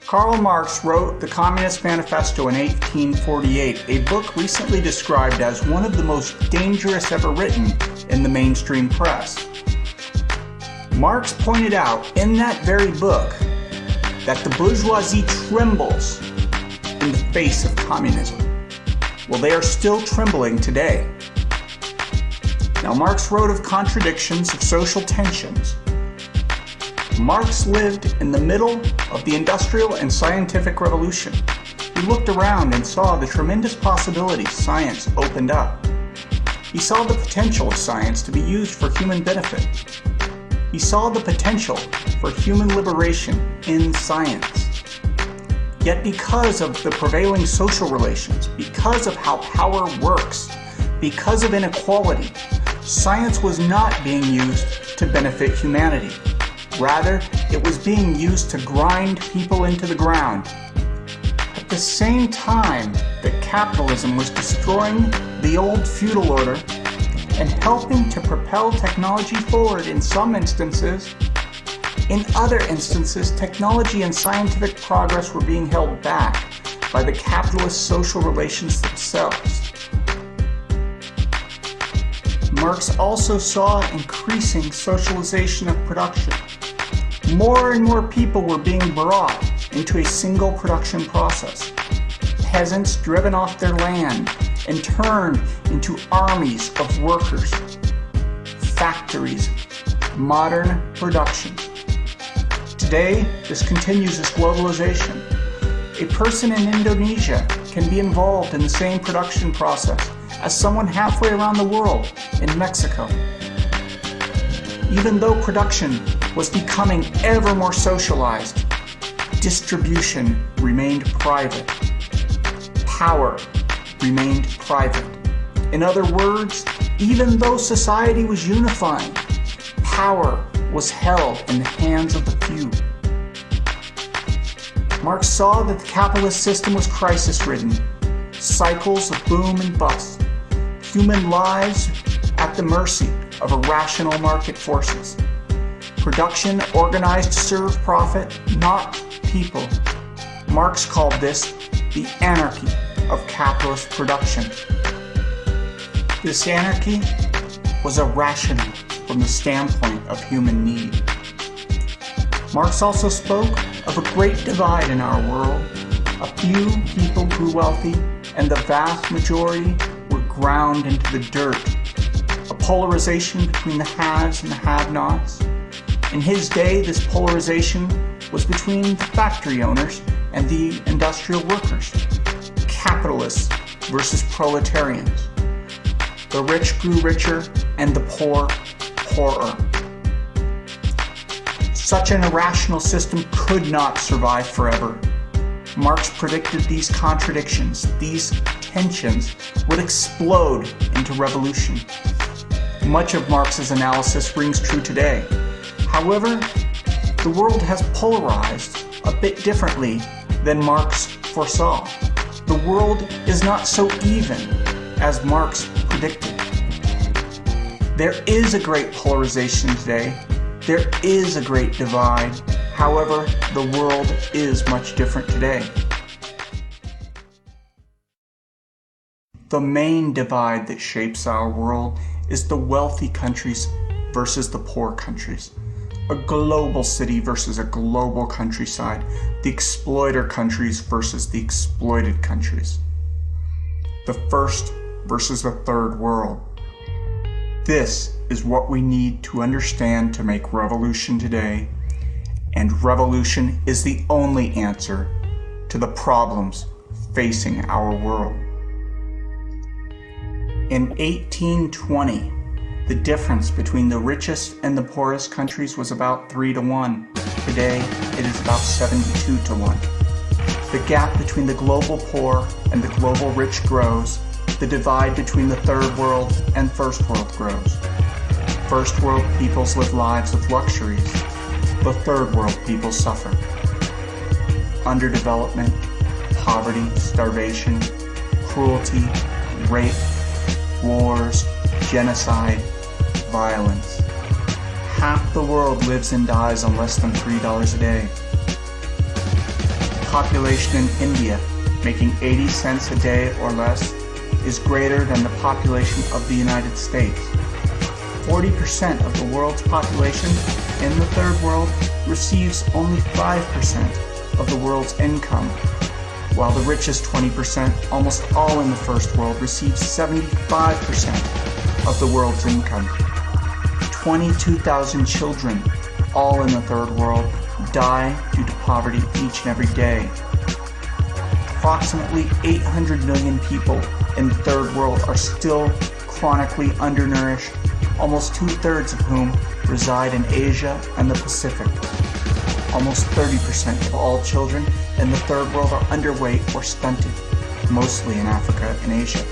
Karl Marx wrote the Communist Manifesto in 1848, a book recently described as one of the most dangerous ever written in the mainstream press. Marx pointed out in that very book that the bourgeoisie trembles in the face of communism. Well, they are still trembling today. Now, Marx wrote of contradictions, of social tensions. Marx lived in the middle of the Industrial and Scientific Revolution. He looked around and saw the tremendous possibilities science opened up. He saw the potential of science to be used for human benefit. He saw the potential for human liberation in science. Yet because of the prevailing social relations, because of how power works, because of inequality, science was not being used to benefit humanity. Rather, it was being used to grind people into the ground. At the same time that capitalism was destroying the old feudal order and helping to propel technology forward in some instances, in other instances, technology and scientific progress were being held back by the capitalist social relations themselves. Marx also saw increasing socialization of production. More and more people were being brought into a single production process. Peasants driven off their land and turned into armies of workers. Factories, modern production. Today, this continues as globalization. A person in Indonesia can be involved in the same production process as someone halfway around the world in Mexico. Even though production was becoming ever more socialized, distribution remained private. Power remained private. In other words, even though society was unifying, power was held in the hands of the few. Marx saw that the capitalist system was crisis-ridden, cycles of boom and bust, human lives at the mercy of irrational market forces. Production organized to serve profit, not people. Marx called this the anarchy of capitalist production. This anarchy was irrational from the standpoint of human need. Marx also spoke of a great divide in our world. A few people grew wealthy, and the vast majority were ground into the dirt. A polarization between the haves and the have-nots. In his day, this polarization was between the factory owners and the industrial workers. Capitalists versus proletarians. The rich grew richer and the poor poorer. Such an irrational system could not survive forever. Marx predicted these contradictions, these tensions, would explode into revolution. Much of Marx's analysis rings true today. However, the world has polarized a bit differently than Marx foresaw. The world is not so even as Marx predicted. There is a great polarization today. There is a great divide. However, the world is much different today. The main divide that shapes our world is the wealthy countries versus the poor countries. A global city versus a global countryside. The exploiter countries versus the exploited countries. The first versus the third world. This is what we need to understand to make revolution today, and revolution is the only answer to the problems facing our world. In 1820, the difference between the richest and the poorest countries was about 3-1. Today, it is about 72-1. The gap between the global poor and the global rich grows. The divide between the third world and first world grows. First world peoples live lives of luxuries. The third world people suffer. Underdevelopment, poverty, starvation, cruelty, rape, wars, genocide, violence. Half the world lives and dies on less than $3 a day. population in India, making 80 cents a day or less, is greater than the population of the United States. 40% of the world's population in the third world receives only 5% of the world's income, while the richest 20%, almost all in the first world, receives 75% of the world's income. 22,000 children, all in the third world, die due to poverty each and every day. Approximately 800 million people in the third world are still chronically undernourished, almost 2/3 of whom reside in Asia and the Pacific. Almost 30% of all children in the third world are underweight or stunted, mostly in Africa and Asia.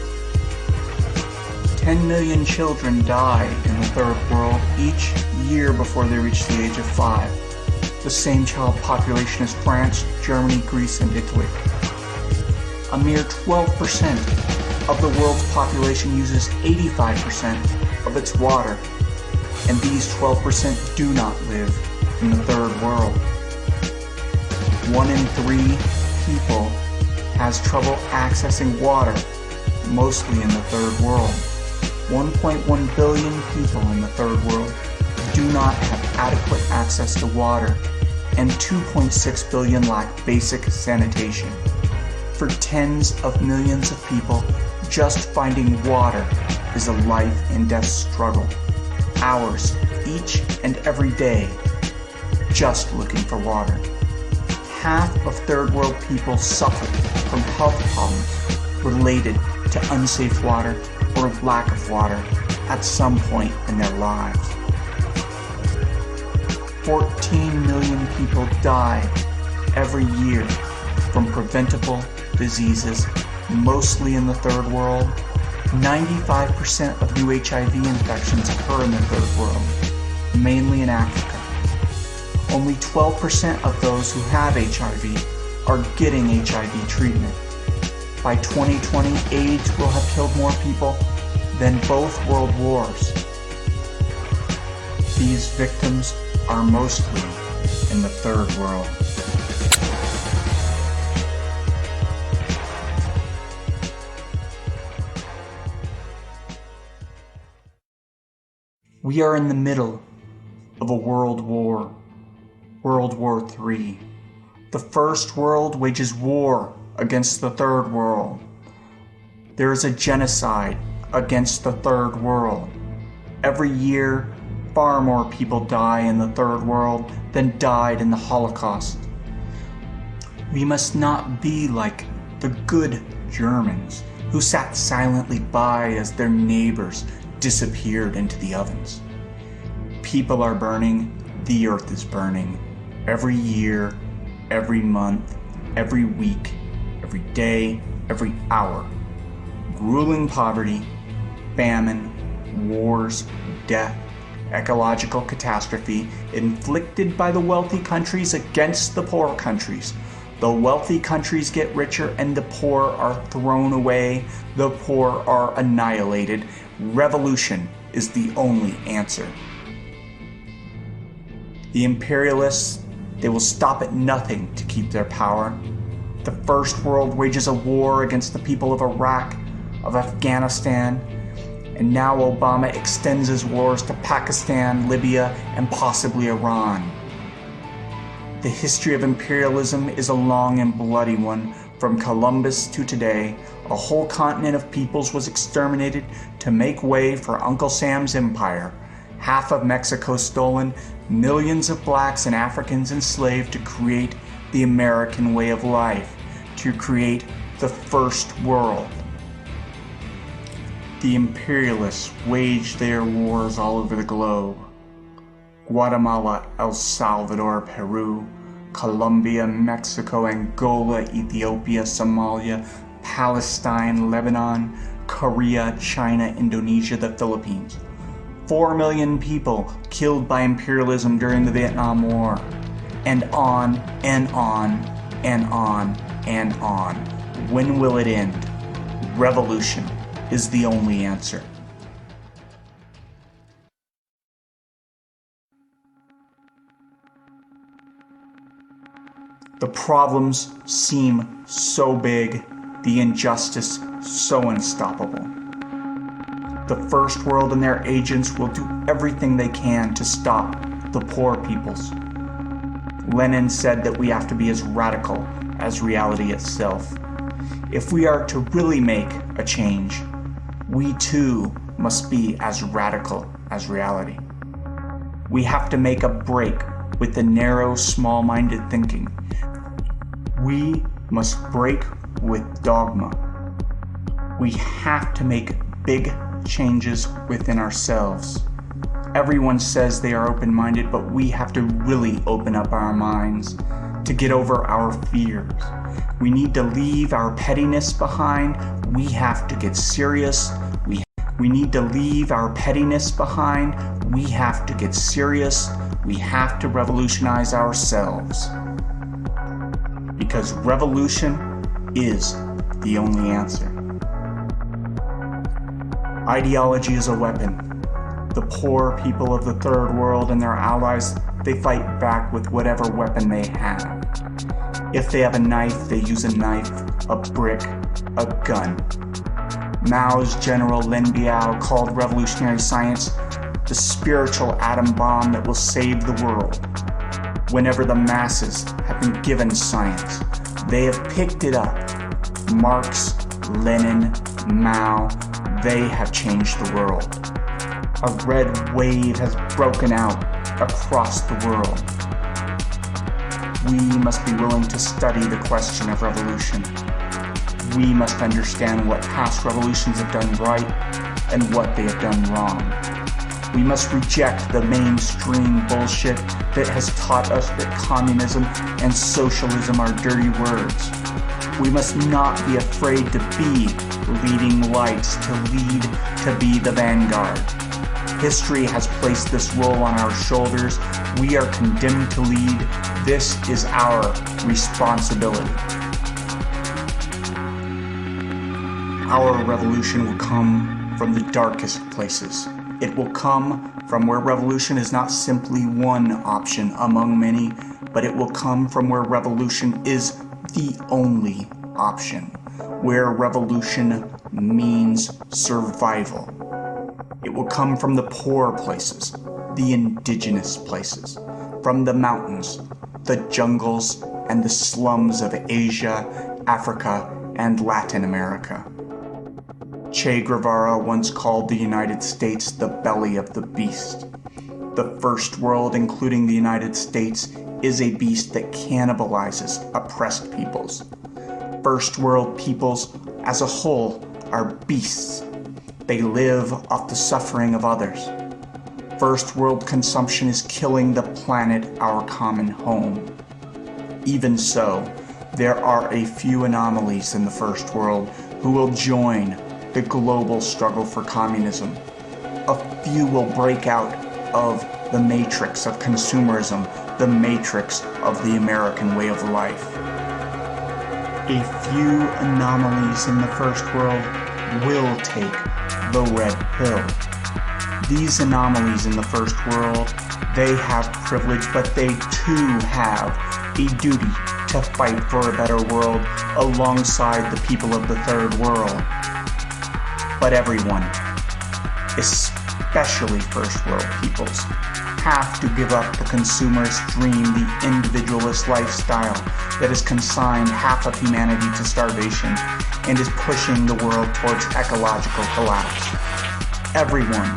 10 million children die in the third world each year before they reach the age of 5. The same child population as France, Germany, Greece, and Italy. A mere 12% of the world's population uses 85% of its water, and these 12% do not live in the third world. 1 in 3 people has trouble accessing water, mostly in the third world. 1.1 billion people in the third world do not have adequate access to water, and 2.6 billion lack basic sanitation. For tens of millions of people, just finding water is a life and death struggle. Hours each and every day just looking for water. Half of third world people suffer from health problems related to unsafe water or lack of water at some point in their lives. 14 million people die every year from preventable diseases, mostly in the third world. 95% of new HIV infections occur in the third world, mainly in Africa. Only 12% of those who have HIV are getting HIV treatment. By 2020, AIDS will have killed more people than both world wars. These victims are mostly in the third world. We are in the middle of a world war, World War III. The first world wages war against the third world. There is a genocide against the third world. Every year, far more people die in the third world than died in the Holocaust. We must not be like the good Germans who sat silently by as their neighbors disappeared into the ovens. People are burning, the earth is burning, every year, every month, every week, every day, every hour. Grueling poverty, famine, wars, death, ecological catastrophe inflicted by the wealthy countries against the poor countries. The wealthy countries get richer and the poor are thrown away. The poor are annihilated. Revolution is the only answer. The imperialists, they will stop at nothing to keep their power. The First World wages a war against the people of Iraq, of Afghanistan, and now Obama extends his wars to Pakistan, Libya, and possibly Iran. The history of imperialism is a long and bloody one. From Columbus to today, a whole continent of peoples was exterminated to make way for Uncle Sam's empire. Half of Mexico stolen, millions of blacks and Africans enslaved to create the American way of life, to create the first world. The imperialists waged their wars all over the globe. Guatemala, El Salvador, Peru, Colombia, Mexico, Angola, Ethiopia, Somalia, Palestine, Lebanon, Korea, China, Indonesia, the Philippines. 4 million people killed by imperialism during the Vietnam War. And on and on and on and on. When will it end? Revolution is the only answer. The problems seem so big, the injustice so unstoppable. The First World and their agents will do everything they can to stop the poor peoples. Lenin said that we have to be as radical as reality itself. If we are to really make a change, we too must be as radical as reality. We have to make a break with the narrow, small-minded thinking. We must break with dogma. We have to make big changes within ourselves. Everyone says they are open-minded, but we have to really open up our minds to get over our fears. We need to leave our pettiness behind. We have to get serious. We need to leave our pettiness behind. We have to get serious. We have to revolutionize ourselves. Because revolution is the only answer. Ideology is a weapon. The poor people of the Third World and their allies, they fight back with whatever weapon they have. If they have a knife, they use a knife, a brick, a gun. Mao's General Lin Biao called revolutionary science the spiritual atom bomb that will save the world. Whenever the masses have been given science, they have picked it up. Marx, Lenin, Mao, they have changed the world. A red wave has broken out across the world. We must be willing to study the question of revolution. We must understand what past revolutions have done right and what they have done wrong. We must reject the mainstream bullshit that has taught us that communism and socialism are dirty words. We must not be afraid to be leading lights, to be the vanguard. History has placed this role on our shoulders. We are condemned to lead. This is our responsibility. Our revolution will come from the darkest places. It will come from where revolution is not simply one option among many, but it will come from where revolution is the only option, where revolution means survival. It will come from the poor places, the indigenous places, from the mountains, the jungles, and the slums of Asia, Africa, and Latin America. Che Guevara once called the United States the belly of the beast. The First World, including the United States, is a beast that cannibalizes oppressed peoples. First World peoples, as a whole, are beasts. They live off the suffering of others. First World consumption is killing the planet, our common home. Even so, there are a few anomalies in the First World who will join the global struggle for communism. A few will break out of the matrix of consumerism, the matrix of the American way of life. A few anomalies in the First World will take the red pill. These anomalies in the First World, they have privilege, but they too have a duty to fight for a better world alongside the people of the Third World. But everyone, especially First World peoples, have to give up the consumerist dream, the individualist lifestyle that has consigned half of humanity to starvation and is pushing the world towards ecological collapse. Everyone,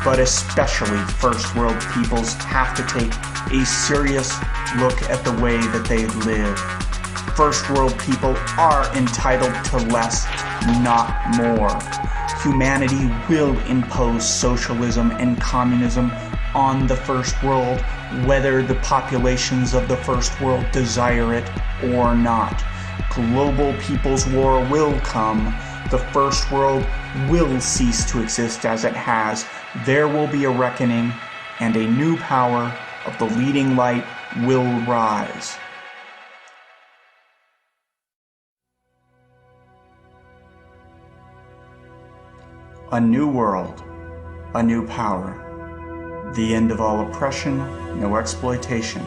but especially First World peoples, have to take a serious look at the way that they live. First World people are entitled to less, not more. Humanity will impose socialism and communism on the First World, whether the populations of the First World desire it or not. Global people's war will come. The First World will cease to exist as it has. There will be a reckoning, and a new power of the leading light will rise. A new world, a new power. The end of all oppression, no exploitation.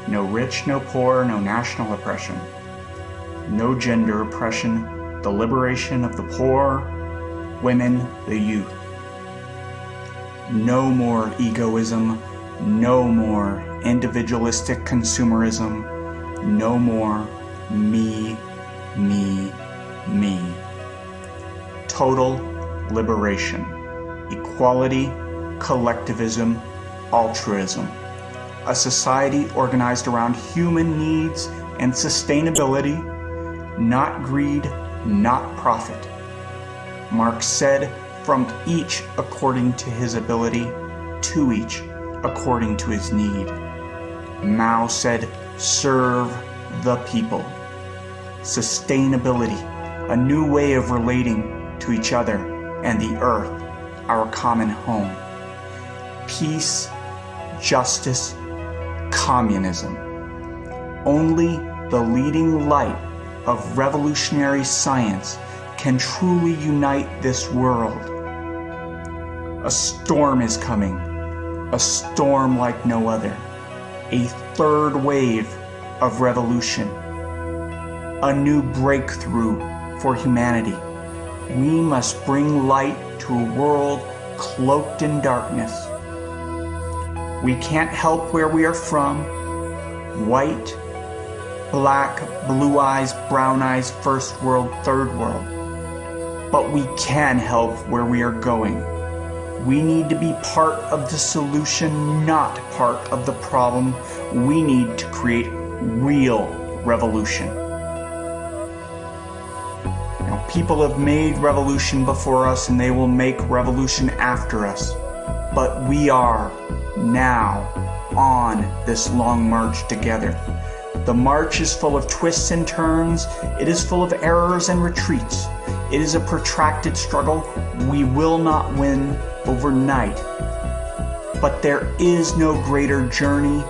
No rich, no poor, no national oppression. No gender oppression, the liberation of the poor, women, the youth. No more egoism, no more individualistic consumerism, no more me, me, me. Total liberation, equality, collectivism, altruism. A society organized around human needs and sustainability, not greed, not profit. Marx said, from each according to his ability, to each according to his need. Mao said, serve the people. Sustainability, a new way of relating to each other and the earth, our common home. Peace, justice, communism. Only the leading light of revolutionary science can truly unite this world. A storm is coming, a storm like no other, a third wave of revolution, a new breakthrough for humanity. We must bring light to a world cloaked in darkness. We can't help where we are from, white, black, blue eyes, brown eyes, first world, third world. But we can help where we are going. We need to be part of the solution, not part of the problem. We need to create real revolution. Now, people have made revolution before us and they will make revolution after us. But we are now on this long march together. The march is full of twists and turns. It is full of errors and retreats. It is a protracted struggle. We will not win overnight. But there is no greater journey,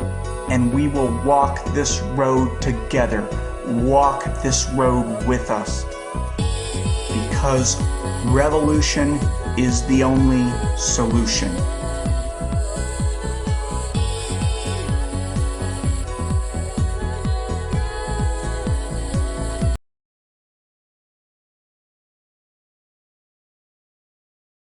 and we will walk this road together. Walk this road with us. Because revolution is the only solution.